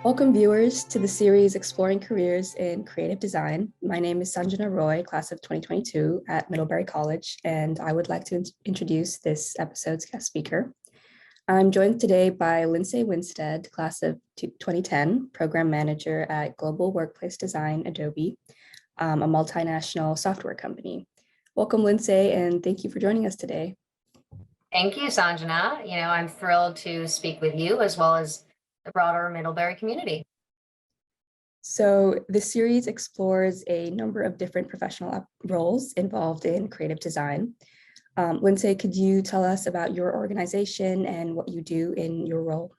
Welcome viewers to the series Exploring Careers in Creative Design. My name is Sanjana Roy, class of 2022 at Middlebury College, and I would like to introduce this episode's guest speaker. I'm joined today by Lindsay Winstead, class of 2010, Program Manager at Global Workplace Design, Adobe, a multinational software company. Welcome, Lindsay, and thank you for joining us today. Thank you, Sanjana. I'm thrilled to speak with you as well as the broader Middlebury community. So this series explores a number of different professional roles involved in creative design. Lindsay, could you tell us about your organization and what you do in your role?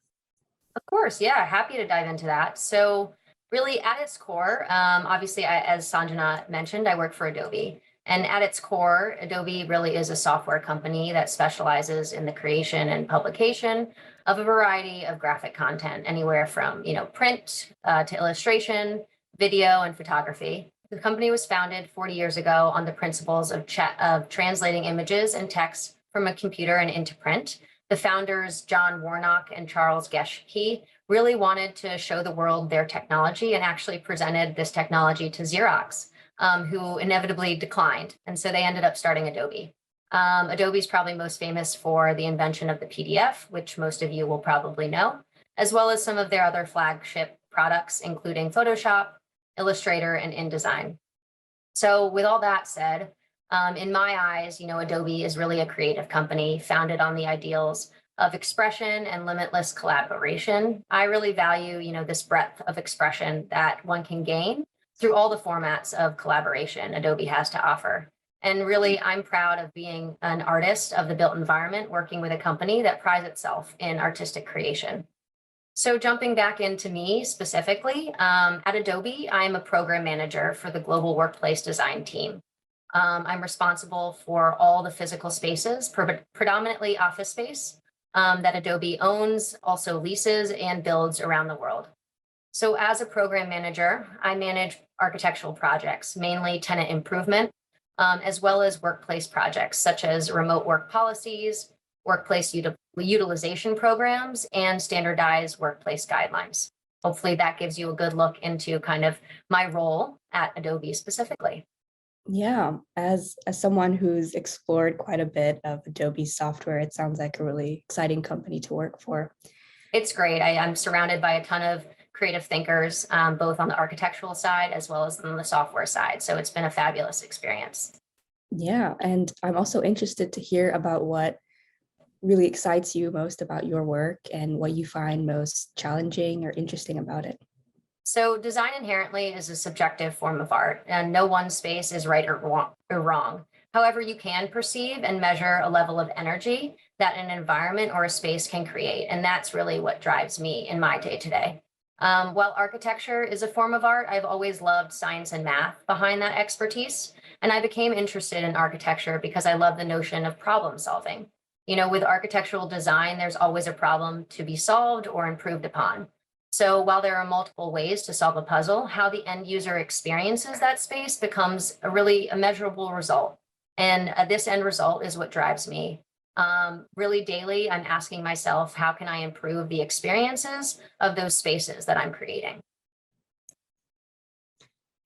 Of course, yeah, happy to dive into that. So really at its core, obviously, as Sanjana mentioned, I work for Adobe. And at its core, Adobe really is a software company that specializes in the creation and publication of a variety of graphic content, anywhere from print to illustration, video, and photography. The company was founded 40 years ago on the principles of translating images and text from a computer and into print. The founders, John Warnock and Charles Geschke, really wanted to show the world their technology and actually presented this technology to Xerox, who inevitably declined. And so they ended up starting Adobe. Adobe is probably most famous for the invention of the PDF, which most of you will probably know, as well as some of their other flagship products, including Photoshop, Illustrator, and InDesign. So with all that said, in my eyes, Adobe is really a creative company founded on the ideals of expression and limitless collaboration. I really value, this breadth of expression that one can gain through all the formats of collaboration Adobe has to offer. And really, I'm proud of being an artist of the built environment, working with a company that prides itself in artistic creation. So jumping back into me specifically, at Adobe, I'm a program manager for the Global Workplace Design team. I'm responsible for all the physical spaces, predominantly office space, that Adobe owns, also leases and builds around the world. So as a program manager, I manage architectural projects, mainly tenant improvement, as well as workplace projects such as remote work policies, workplace utilization programs, and standardized workplace guidelines. Hopefully that gives you a good look into kind of my role at Adobe specifically. Yeah, as someone who's explored quite a bit of Adobe software, it sounds like a really exciting company to work for. It's great. I'm surrounded by a ton of creative thinkers, both on the architectural side as well as on the software side. So it's been a fabulous experience. Yeah, and I'm also interested to hear about what really excites you most about your work and what you find most challenging or interesting about it. So design inherently is a subjective form of art, and no one space is right or wrong. However, you can perceive and measure a level of energy that an environment or a space can create, and that's really what drives me in my day-to-day. While architecture is a form of art, I've always loved science and math behind that expertise, and I became interested in architecture because I love the notion of problem solving. With architectural design, there's always a problem to be solved or improved upon. So while there are multiple ways to solve a puzzle, how the end user experiences that space becomes a measurable result. And this end result is what drives me. Really daily, I'm asking myself, how can I improve the experiences of those spaces that I'm creating?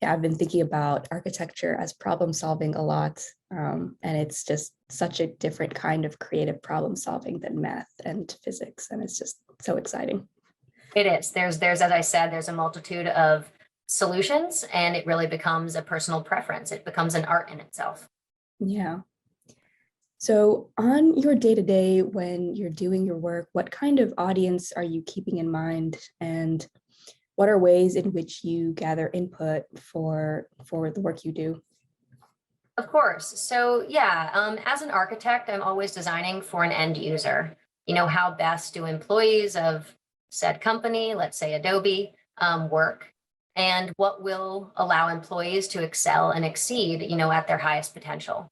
Yeah, I've been thinking about architecture as problem solving a lot. And it's just such a different kind of creative problem solving than math and physics. And it's just so exciting. It is. There's, as I said, there's a multitude of solutions, and it really becomes a personal preference. It becomes an art in itself. Yeah. So on your day-to-day, when you're doing your work, what kind of audience are you keeping in mind? And what are ways in which you gather input for the work you do? Of course. So yeah, as an architect, I'm always designing for an end user. How best do employees of said company, let's say Adobe, work, and what will allow employees to excel and exceed, at their highest potential.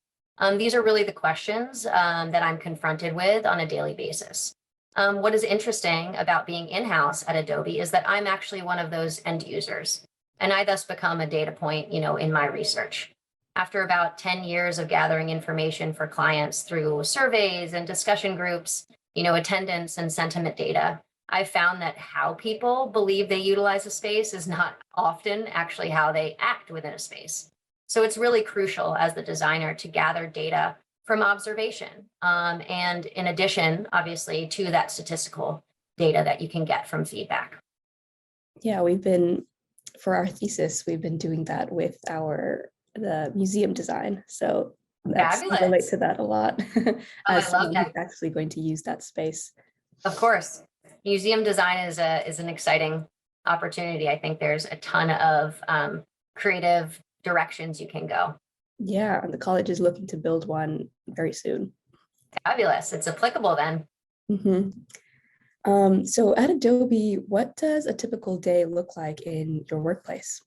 These are really the questions that I'm confronted with on a daily basis. What is interesting about being in-house at Adobe is that I'm actually one of those end users, and I thus become a data point, in my research. After about 10 years of gathering information for clients through surveys and discussion groups, attendance and sentiment data, I found that how people believe they utilize a space is not often actually how they act within a space. So it's really crucial as the designer to gather data from observation. And in addition, obviously, to that statistical data that you can get from feedback. Yeah, for our thesis, we've been doing that with the museum design. So I relate Fabulous. to that a lot Oh, I as love someone who's that. actually going to use that space. Of course. Museum design is an exciting opportunity. I think there's a ton of creative directions you can go. Yeah, and the college is looking to build one very soon. Fabulous. It's applicable then. hmm so at Adobe, what does a typical day look like in your workplace?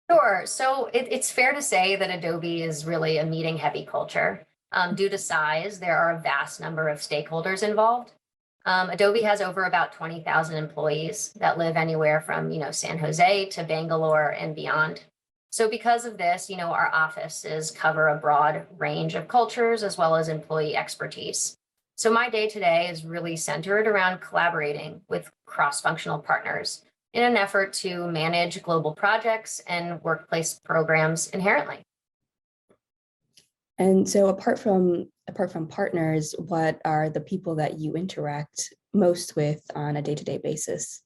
Sure. So it's fair to say that Adobe is really a meeting heavy culture. Due to size, there are a vast number of stakeholders involved. Adobe has over about 20,000 employees that live anywhere from, San Jose to Bangalore and beyond. So because of this, our offices cover a broad range of cultures as well as employee expertise. So my day to day is really centered around collaborating with cross-functional partners in an effort to manage global projects and workplace programs inherently. And so apart from partners, what are the people that you interact most with on a day-to-day basis?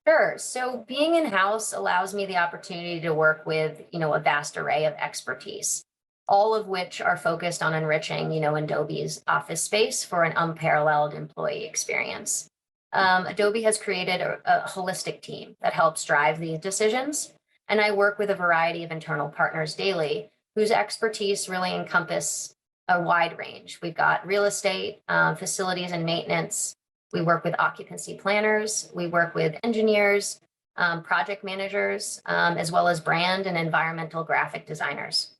Sure. So being in-house allows me the opportunity to work with, a vast array of expertise, all of which are focused on enriching, Adobe's office space for an unparalleled employee experience. Adobe has created a holistic team that helps drive these decisions, and I work with a variety of internal partners daily whose expertise really encompass a wide range. We've got real estate, facilities and maintenance. We work with occupancy planners. We work with engineers, project managers, as well as brand and environmental graphic designers.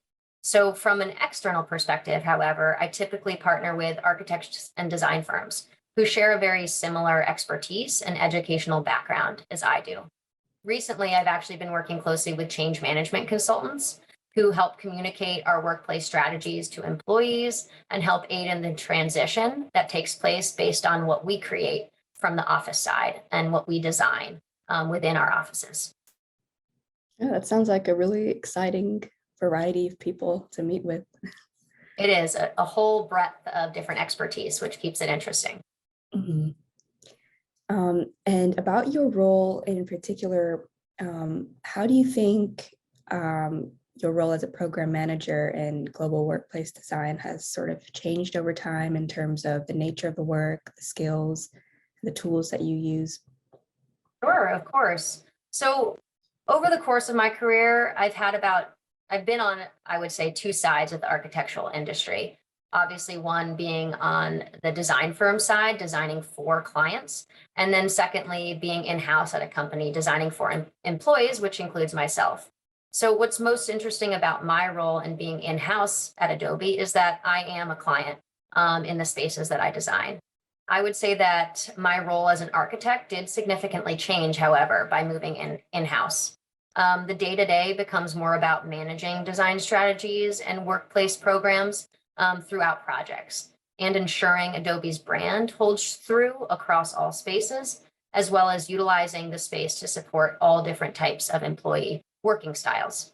So from an external perspective, however, I typically partner with architects and design firms who share a very similar expertise and educational background as I do. Recently, I've actually been working closely with change management consultants who help communicate our workplace strategies to employees and help aid in the transition that takes place based on what we create from the office side and what we design within our offices. Yeah, that sounds like a really exciting variety of people to meet with. It is a whole breadth of different expertise, which keeps it interesting. Mhm. And about your role in particular, how do you think your role as a program manager in global workplace design has sort of changed over time in terms of the nature of the work, the skills, the tools that you use? Sure, of course. So over the course of my career, I've been on, I would say, two sides of the architectural industry. Obviously, one being on the design firm side, designing for clients. And then secondly, being in-house at a company, designing for employees, which includes myself. So what's most interesting about my role in being in-house at Adobe is that I am a client in the spaces that I design. I would say that my role as an architect did significantly change, however, by moving in-house. The day-to-day becomes more about managing design strategies and workplace programs throughout projects and ensuring Adobe's brand holds through across all spaces, as well as utilizing the space to support all different types of employee working styles.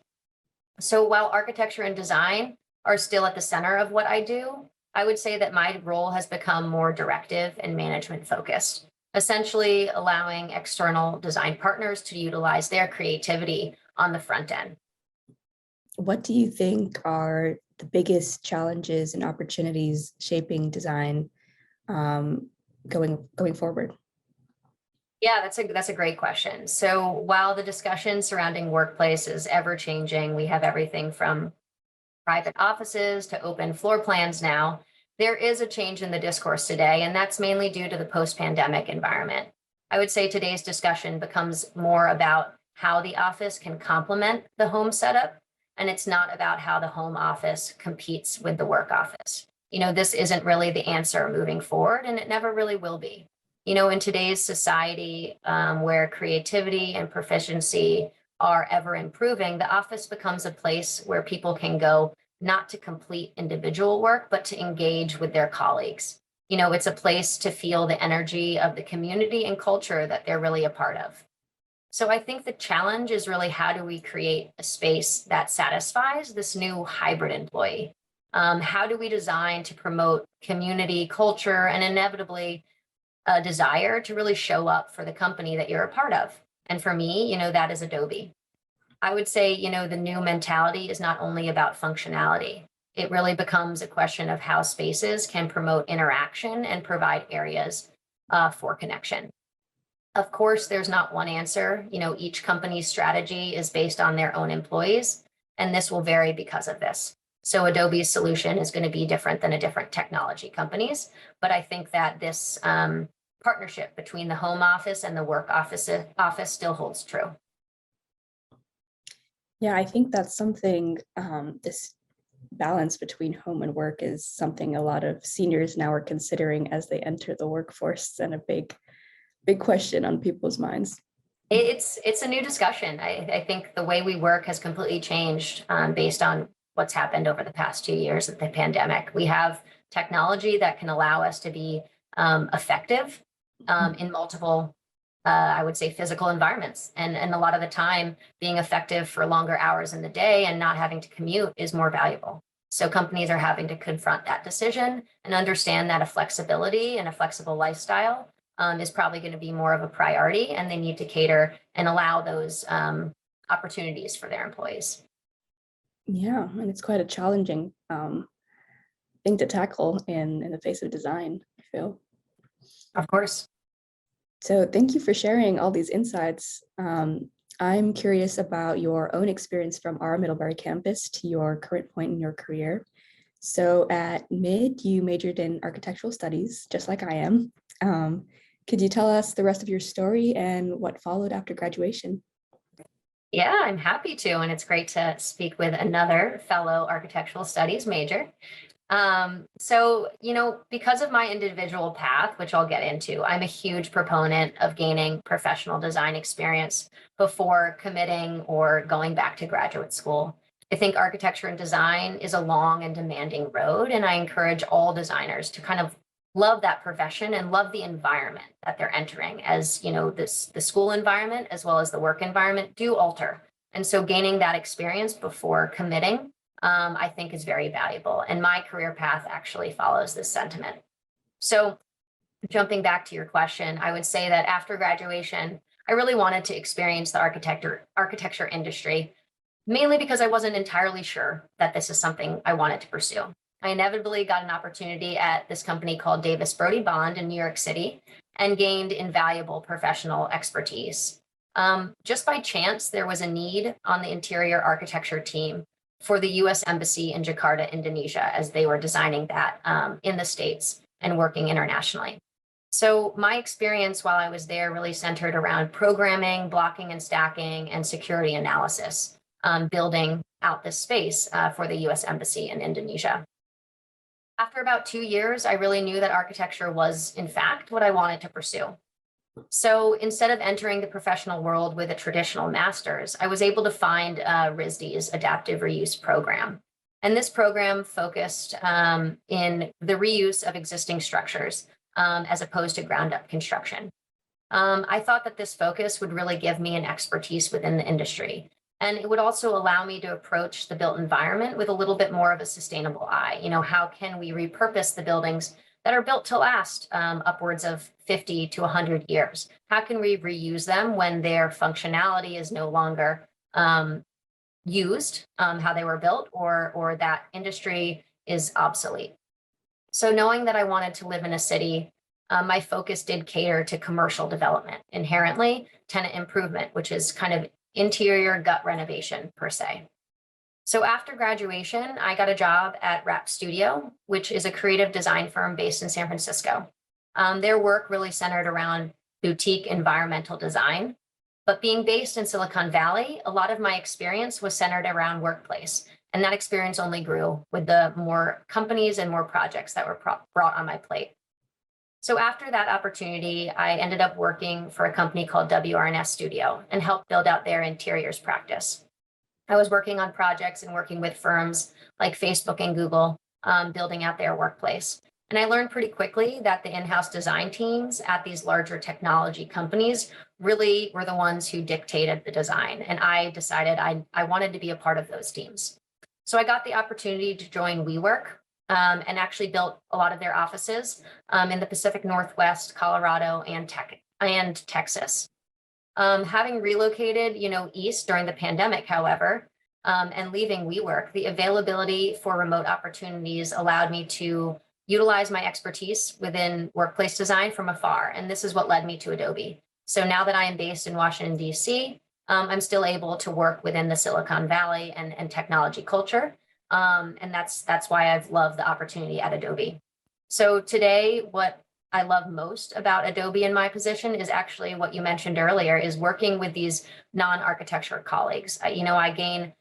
So while architecture and design are still at the center of what I do, I would say that my role has become more directive and management focused, essentially allowing external design partners to utilize their creativity on the front end. What do you think are the biggest challenges and opportunities shaping design going forward? Yeah, that's a great question. So while the discussion surrounding workplace is ever changing, we have everything from private offices to open floor plans now. There is a change in the discourse today, and that's mainly due to the post-pandemic environment. I would say today's discussion becomes more about how the office can complement the home setup, and it's not about how the home office competes with the work office. This isn't really the answer moving forward, and it never really will be. In today's society, where creativity and proficiency are ever improving, the office becomes a place where people can go not to complete individual work, but to engage with their colleagues. It's a place to feel the energy of the community and culture that they're really a part of. So I think the challenge is really, how do we create a space that satisfies this new hybrid employee? How do we design to promote community, culture, and inevitably a desire to really show up for the company that you're a part of? And for me, that is Adobe. I would say, the new mentality is not only about functionality. It really becomes a question of how spaces can promote interaction and provide areas for connection. Of course, there's not one answer. Each company's strategy is based on their own employees, and this will vary because of this. So Adobe's solution is going to be different than a different technology company's, but I think that this partnership between the home office and the work office still holds true. Yeah, I think that's something, this balance between home and work is something a lot of seniors now are considering as they enter the workforce, and a big question on people's minds. It's a new discussion. I think the way we work has completely changed based on what's happened over the past 2 years of the pandemic. We have technology that can allow us to be effective in multiple, I would say, physical environments. And a lot of the time, being effective for longer hours in the day and not having to commute is more valuable. So companies are having to confront that decision and understand that a flexibility and a flexible lifestyle is probably going to be more of a priority, and they need to cater and allow those opportunities for their employees. Yeah, and it's quite a challenging thing to tackle in the face of design, I feel. Of course. So thank you for sharing all these insights. I'm curious about your own experience from our Middlebury campus to your current point in your career. So at Mid, you majored in architectural studies, just like I am. Could you tell us the rest of your story and what followed after graduation? Yeah, I'm happy to. And it's great to speak with another fellow architectural studies major. So, because of my individual path, which I'll get into, I'm a huge proponent of gaining professional design experience before committing or going back to graduate school. I think architecture and design is a long and demanding road, and I encourage all designers to kind of love that profession and love the environment that they're entering, as the school environment as well as the work environment do alter. And so gaining that experience before committing, I think is very valuable. And my career path actually follows this sentiment. So jumping back to your question, I would say that after graduation, I really wanted to experience the architecture industry, mainly because I wasn't entirely sure that this is something I wanted to pursue. I inevitably got an opportunity at this company called Davis Brody Bond in New York City and gained invaluable professional expertise. Just by chance, there was a need on the interior architecture team for the US Embassy in Jakarta, Indonesia, as they were designing that in the States and working internationally. So my experience while I was there really centered around programming, blocking and stacking, and security analysis, building out this space for the US Embassy in Indonesia. After about 2 years, I really knew that architecture was, in fact, what I wanted to pursue. So instead of entering the professional world with a traditional master's, I was able to find RISD's adaptive reuse program. And this program focused in the reuse of existing structures as opposed to ground up construction. I thought that this focus would really give me an expertise within the industry. And it would also allow me to approach the built environment with a little bit more of a sustainable eye. How can we repurpose the buildings that are built to last upwards of 50 to 100 years? How can we reuse them when their functionality is no longer used, how they were built, or that industry is obsolete? So knowing that I wanted to live in a city, my focus did cater to commercial development, inherently tenant improvement, which is kind of interior gut renovation per se. So after graduation, I got a job at Wrap Studio, which is a creative design firm based in San Francisco. Their work really centered around boutique environmental design. But being based in Silicon Valley, a lot of my experience was centered around workplace. And that experience only grew with the more companies and more projects that were brought on my plate. So after that opportunity, I ended up working for a company called WRNS Studio and helped build out their interiors practice. I was working on projects and working with firms like Facebook and Google, building out their workplace. And I learned pretty quickly that the in-house design teams at these larger technology companies really were the ones who dictated the design. And I decided I wanted to be a part of those teams. So I got the opportunity to join WeWork, and actually built a lot of their offices in the Pacific Northwest, Colorado, and Texas. Having relocated, east during the pandemic, however, and leaving WeWork, the availability for remote opportunities allowed me to utilize my expertise within workplace design from afar. And this is what led me to Adobe. So now that I am based in Washington, D.C., I'm still able to work within the Silicon Valley and technology culture. And that's why I've loved the opportunity at Adobe. So today, what I love most about Adobe in my position is actually what you mentioned earlier, is working with these non-architecture colleagues. I gain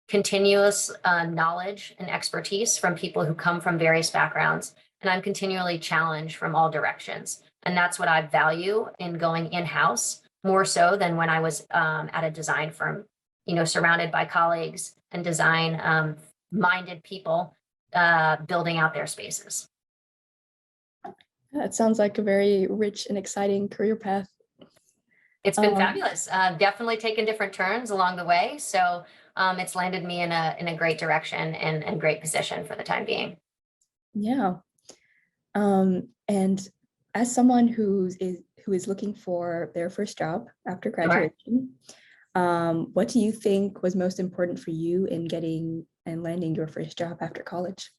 continuous knowledge and expertise from people who come from various backgrounds, and I'm continually challenged from all directions. And that's what I value in going in-house, more so than when I was at a design firm, surrounded by colleagues and design minded people building out their spaces. That sounds like a very rich and exciting career path. It's been fabulous. Definitely taken different turns along the way. So it's landed me in a great direction and great position for the time being. Yeah. And as someone who is looking for their first job after graduation, what do you think was most important for you in getting and landing your first job after college?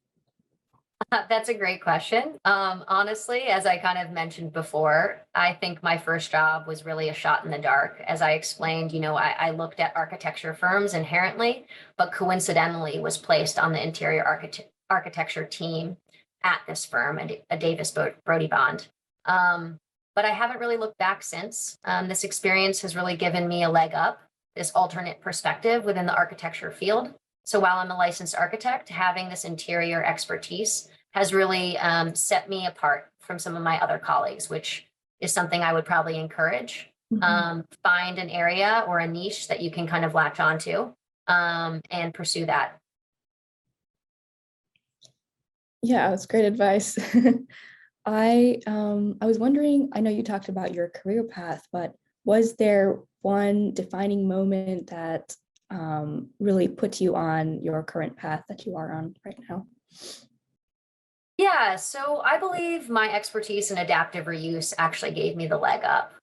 That's a great question. Honestly, as I kind of mentioned before, I think my first job was really a shot in the dark. As I explained, I looked at architecture firms inherently, but coincidentally was placed on the interior architecture team at this firm, a Davis Brody Bond. But I haven't really looked back since. This experience has really given me a leg up, this alternate perspective within the architecture field. So while I'm a licensed architect, having this interior expertise has really set me apart from some of my other colleagues, which is something I would probably encourage. Find an area or a niche that you can kind of latch onto and pursue that. Yeah, that's great advice. I was wondering, I know you talked about your career path, but was there one defining moment that really put you on your current path that you are on right now? Yeah, so I believe my expertise in adaptive reuse actually gave me the leg up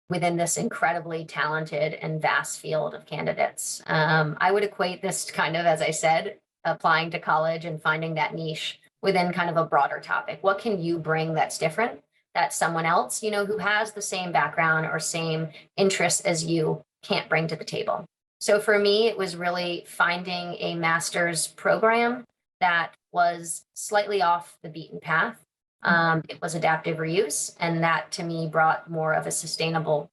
within this incredibly talented and vast field of candidates. I would equate this kind of, as I said, applying to college and finding that niche within kind of a broader topic. What can you bring that's different, that someone else, who has the same background or same interests as you can't bring to the table? So for me, it was really finding a master's program that was slightly off the beaten path. It was adaptive reuse, and that to me brought more of a sustainable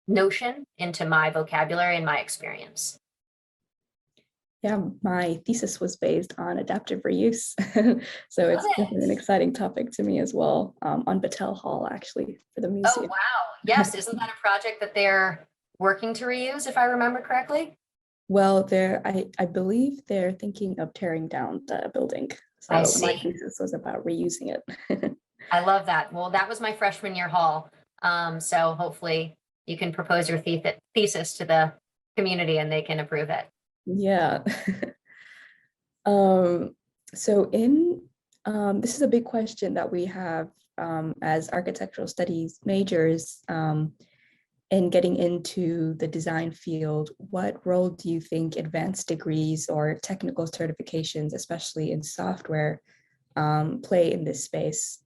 notion into my vocabulary and my experience. Yeah, my thesis was based on adaptive reuse. So it's definitely an exciting topic to me as well, on Battelle Hall, actually, for the museum. Oh, wow. Yes, isn't that a project that they're working to reuse, if I remember correctly? Well, I believe they're thinking of tearing down the building. So I see. my thesis was about reusing it. I love that. Well, that was my freshman year hall. So hopefully you can propose your thesis to the community and they can approve it. Yeah. So this is a big question that we have as architectural studies majors in getting into the design field. What role do you think advanced degrees or technical certifications, especially in software, play in this space?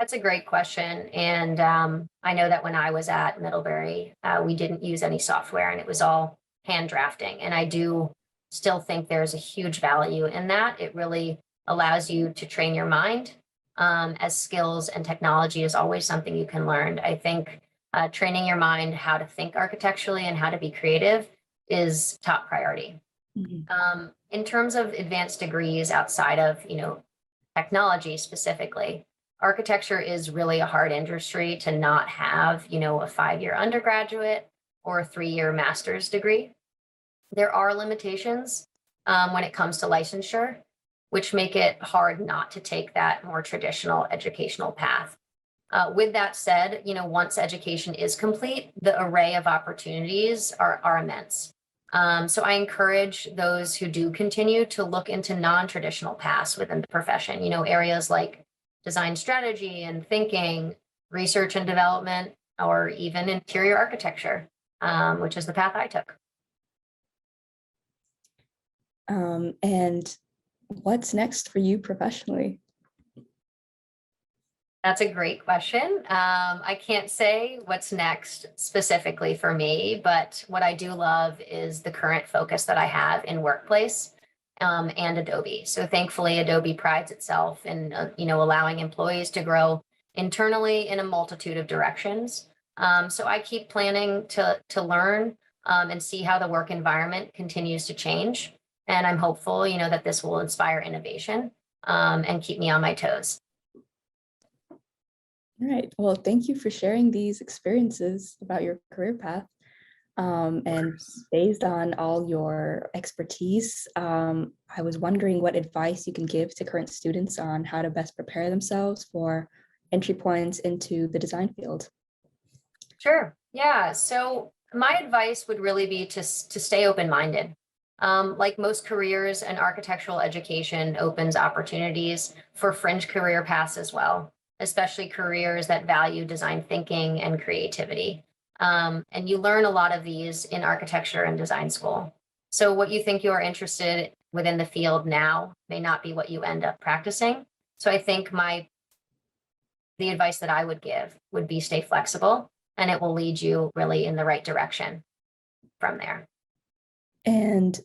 That's a great question. And I know that when I was at Middlebury, we didn't use any software and it was all hand drafting. And I do still think there's a huge value in that. It really allows you to train your mind, as skills and technology is always something you can learn. I think training your mind how to think architecturally and how to be creative is top priority. In terms of advanced degrees outside of, technology specifically, architecture is really a hard industry to not have, a 5-year undergraduate or a 3-year master's degree. There are limitations when it comes to licensure, which make it hard not to take that more traditional educational path. With that said, once education is complete, the array of opportunities are immense. So I encourage those who do continue to look into non-traditional paths within the profession, areas like design strategy and thinking, research and development, or even interior architecture, which is the path I took. And what's next for you professionally? That's a great question. I can't say what's next specifically for me, but what I do love is the current focus that I have in workplace and Adobe. So thankfully, Adobe prides itself in allowing employees to grow internally in a multitude of directions. So I keep planning to learn and see how the work environment continues to change. And I'm hopeful, that this will inspire innovation and keep me on my toes. All right. Well, thank you for sharing these experiences about your career path. And based on all your expertise, I was wondering what advice you can give to current students on how to best prepare themselves for entry points into the design field. Sure. Yeah. So my advice would really be to stay open-minded. Like most careers, an architectural education opens opportunities for fringe career paths as well, especially careers that value design thinking and creativity. And you learn a lot of these in architecture and design school. So what you think you are interested within the field now may not be what you end up practicing. So I think the advice that I would give would be stay flexible, and it will lead you really in the right direction from there. And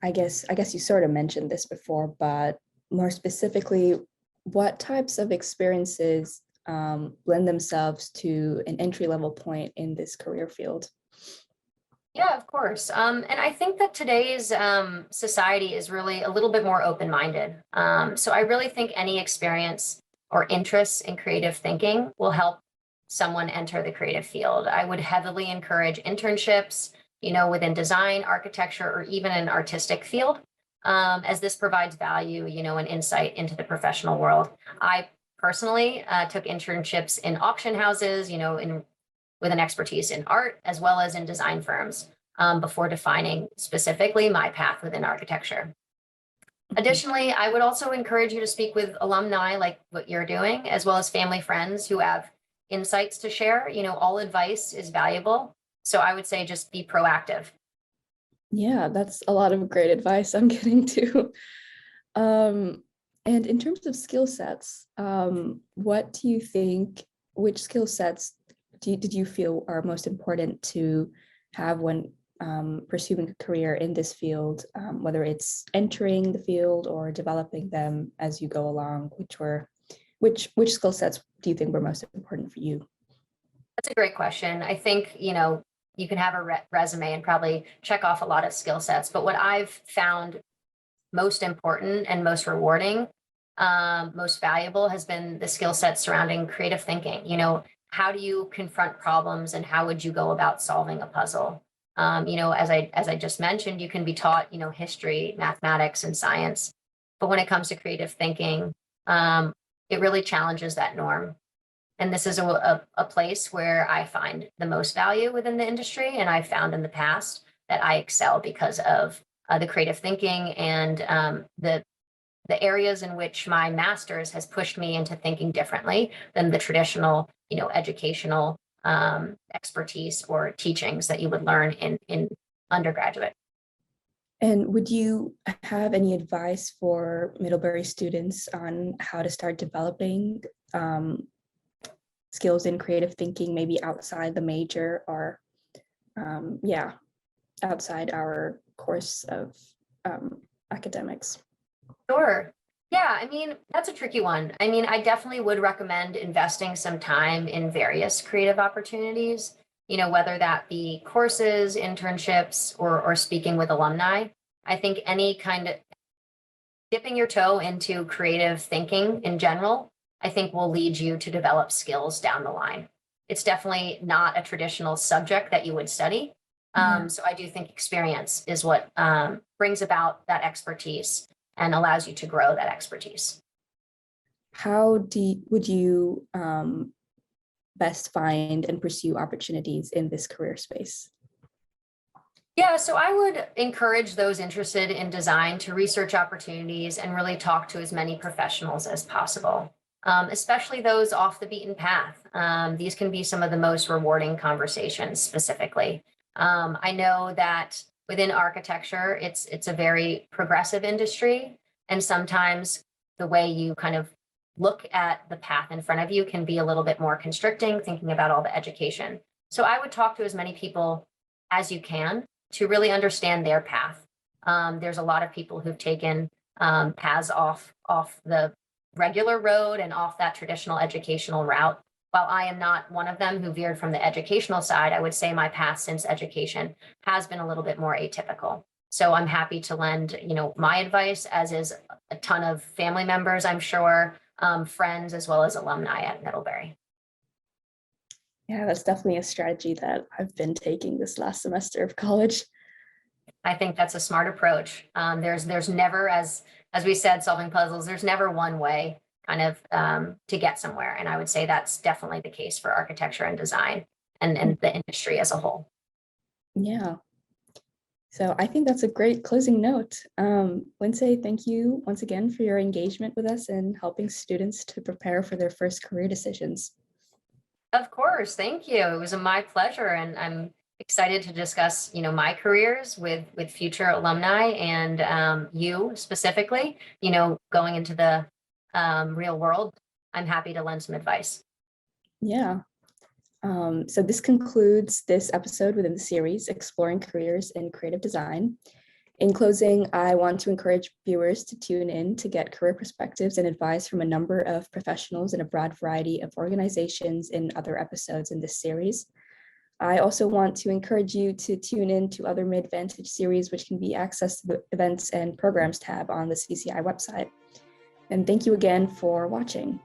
I guess you sort of mentioned this before, but more specifically, what types of experiences lend themselves to an entry-level point in this career field? Yeah, of course. And I think that today's society is really a little bit more open-minded. So I really think any experience or interest in creative thinking will help someone enter the creative field. I would heavily encourage internships, within design, architecture, or even an artistic field, as this provides value, and insight into the professional world. I personally took internships in auction houses, with an expertise in art as well as in design firms before defining specifically my path within architecture. Additionally, I would also encourage you to speak with alumni like what you're doing, as well as family friends who have insights to share. All advice is valuable. So I would say just be proactive. Yeah, that's a lot of great advice I'm getting to. And in terms of skill sets, what do you think, which skill sets did you feel are most important to have when pursuing a career in this field, whether it's entering the field or developing them as you go along? Which skill sets do you think were most important for you? That's a great question. I think, you can have a resume and probably check off a lot of skill sets, but what I've found most important and most rewarding, most valuable has been the skill set surrounding creative thinking. How do you confront problems and how would you go about solving a puzzle? As I just mentioned, you can be taught, history, mathematics, and science, but when it comes to creative thinking, it really challenges that norm. And this is a place where I find the most value within the industry, and I've found in the past that I excel because of the creative thinking and the areas in which my master's has pushed me into thinking differently than the traditional, educational expertise or teachings that you would learn in undergraduate. And would you have any advice for Middlebury students on how to start developing skills in creative thinking, maybe outside the major or outside our course of academics? Sure. Yeah, I mean, that's a tricky one. I mean, I definitely would recommend investing some time in various creative opportunities, whether that be courses, internships, or speaking with alumni. I think any kind of dipping your toe into creative thinking in general, I think will lead you to develop skills down the line. It's definitely not a traditional subject that you would study. So I do think experience is what brings about that expertise. and allows you to grow that expertise. How would you best find and pursue opportunities in this career space? Yeah, so I would encourage those interested in design to research opportunities and really talk to as many professionals as possible, especially those off the beaten path. These can be some of the most rewarding conversations specifically. I know that within architecture, it's a very progressive industry, and sometimes the way you kind of look at the path in front of you can be a little bit more constricting, thinking about all the education. So I would talk to as many people as you can to really understand their path. There's a lot of people who've taken paths off the regular road and off that traditional educational route. While I am not one of them who veered from the educational side, I would say my path since education has been a little bit more atypical. So I'm happy to lend, my advice, as is a ton of family members, I'm sure, friends, as well as alumni at Middlebury. Yeah, that's definitely a strategy that I've been taking this last semester of college. I think that's a smart approach. There's never, as we said, solving puzzles, there's never one way kind of to get somewhere. And I would say that's definitely the case for architecture and design and the industry as a whole. Yeah. So I think that's a great closing note. Lindsay, thank you once again for your engagement with us and helping students to prepare for their first career decisions. Of course, thank you. It was my pleasure, and I'm excited to discuss, my careers with future alumni and you specifically, going into the real world. I'm happy to lend some advice. Yeah. So this concludes this episode within the series, Exploring Careers in Creative Design. In closing, I want to encourage viewers to tune in to get career perspectives and advice from a number of professionals in a broad variety of organizations in other episodes in this series. I also want to encourage you to tune in to other MIDDVantage series, which can be accessed through the Events and Programs tab on the CCI website. And thank you again for watching.